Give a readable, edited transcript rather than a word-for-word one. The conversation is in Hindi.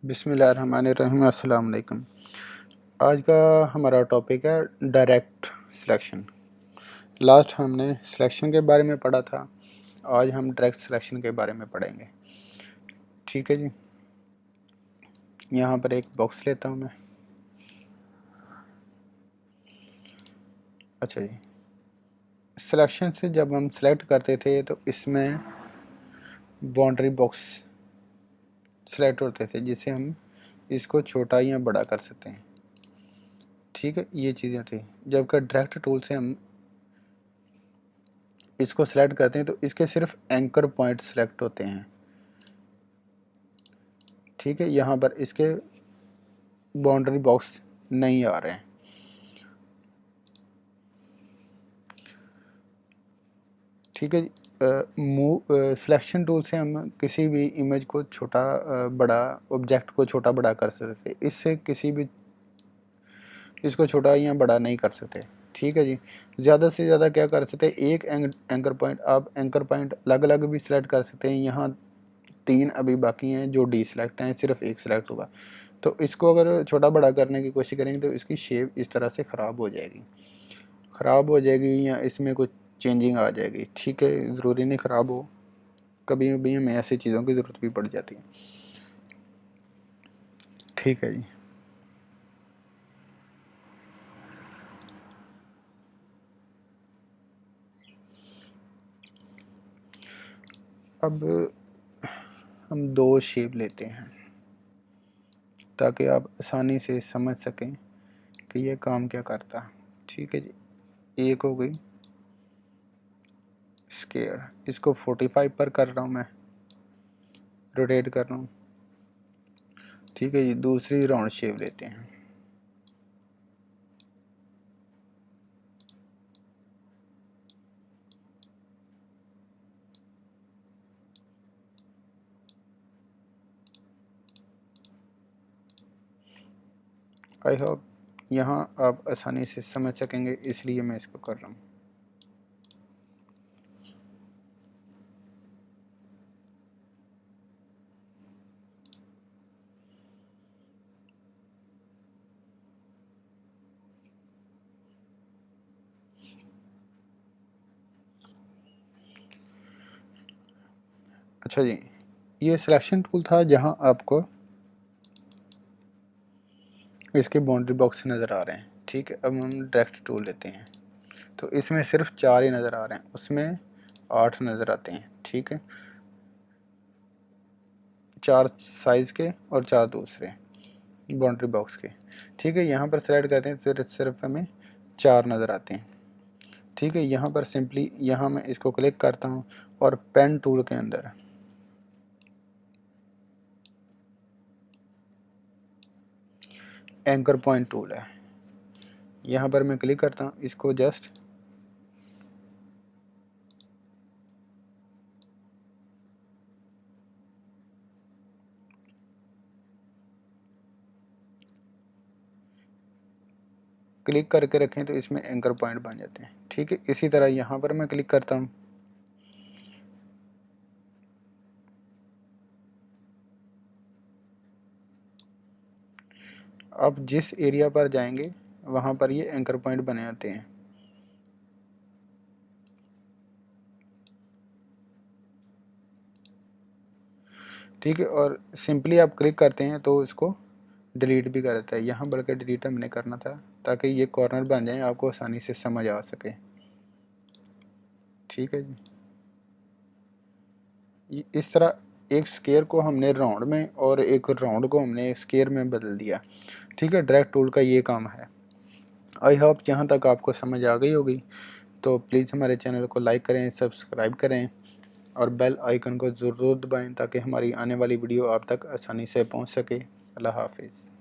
बिस्मिल्लाहिर्रहमानिर्रहीम। अस्सलाम वालेकुम। आज का हमारा टॉपिक है डायरेक्ट सिलेक्शन। लास्ट हमने सिलेक्शन के बारे में पढ़ा था, आज हम डायरेक्ट सिलेक्शन के बारे में पढ़ेंगे। ठीक है जी, यहाँ पर एक बॉक्स लेता हूँ मैं। अच्छा जी, सिलेक्शन से जब हम सेलेक्ट करते थे तो इसमें बाउंड्री बॉक्स सेलेक्ट होते थे जिससे हम इसको छोटा या बड़ा कर सकते हैं। ठीक है, ये चीज़ें थी। जबकि डायरेक्ट टूल से हम इसको सेलेक्ट करते हैं तो इसके सिर्फ एंकर पॉइंट सेलेक्ट होते हैं। ठीक है, यहाँ पर इसके बाउंड्री बॉक्स नहीं आ रहे हैं। ठीक है, सिलेक्शन टूल से हम किसी भी इमेज को छोटा बड़ा, ऑब्जेक्ट को छोटा बड़ा कर सकते हैं। इससे किसी भी इसको छोटा या बड़ा नहीं कर सकते। ठीक है जी, ज़्यादा से ज़्यादा क्या कर सकते हैं, एक एंकर पॉइंट, आप एंकर पॉइंट अलग अलग भी सिलेक्ट कर सकते हैं। यहाँ 3 अभी बाकी हैं जो डी सिलेक्ट हैं, सिर्फ एक सिलेक्ट हुआ। तो इसको अगर छोटा बड़ा करने की कोशिश करेंगे तो इसकी शेप इस तरह से ख़राब हो जाएगी या इसमें कुछ चेंजिंग आ जाएगी। ठीक है, ज़रूरी नहीं ख़राब हो, कभी भी हमें ऐसी चीज़ों की ज़रूरत भी पड़ जाती है। ठीक है जी, अब हम 2 शेप लेते हैं ताकि आप आसानी से समझ सकें कि ये काम क्या करता है। ठीक है जी, एक हो गई स्क्वायर, इसको 45 पर कर रहा हूँ मैं, रोटेट कर रहा हूँ। ठीक है जी, दूसरी राउंड शेप लेते हैं। आई होप यहाँ आप आसानी से समझ सकेंगे, इसलिए मैं इसको कर रहा हूँ। अच्छा जी, ये सिलेक्शन टूल था जहाँ आपको इसके बाउंड्री बॉक्स नज़र आ रहे हैं। ठीक है, अब हम डायरेक्ट टूल लेते हैं तो इसमें सिर्फ 4 ही नज़र आ रहे हैं, उसमें 8 नज़र आते हैं। ठीक है, 4 साइज़ के और 4 दूसरे बाउंड्री बॉक्स के। ठीक है, यहाँ पर सेलेक्ट करते हैं तो सिर्फ हमें 4 नज़र आते हैं। ठीक है, यहाँ पर सिंपली यहाँ मैं इसको क्लिक करता हूँ और पेन टूल के अंदर एंकर पॉइंट टूल है, यहाँ पर मैं क्लिक करता हूँ, इसको जस्ट क्लिक करके रखें तो इसमें एंकर पॉइंट बन जाते हैं। ठीक है, इसी तरह यहाँ पर मैं क्लिक करता हूँ, अब जिस एरिया पर जाएंगे वहाँ पर ये एंकर पॉइंट बने आते हैं। ठीक है, और सिंपली आप क्लिक करते हैं तो इसको डिलीट भी कर देता है। यहाँ बढ़ कर डिलीट हमने करना था ताकि ये कॉर्नर बन जाए, आपको आसानी से समझ आ सके। ठीक है जी, इस तरह एक स्क्वायर को हमने राउंड में और एक राउंड को हमने एक स्क्वायर में बदल दिया। ठीक है, डायरेक्ट टूल का ये काम है। आई होप यहाँ तक आपको समझ आ गई होगी। तो प्लीज़ हमारे चैनल को लाइक करें, सब्सक्राइब करें और बेल आइकन को ज़रूर दबाएं ताकि हमारी आने वाली वीडियो आप तक आसानी से पहुंच सके। अल्लाह हाफिज़।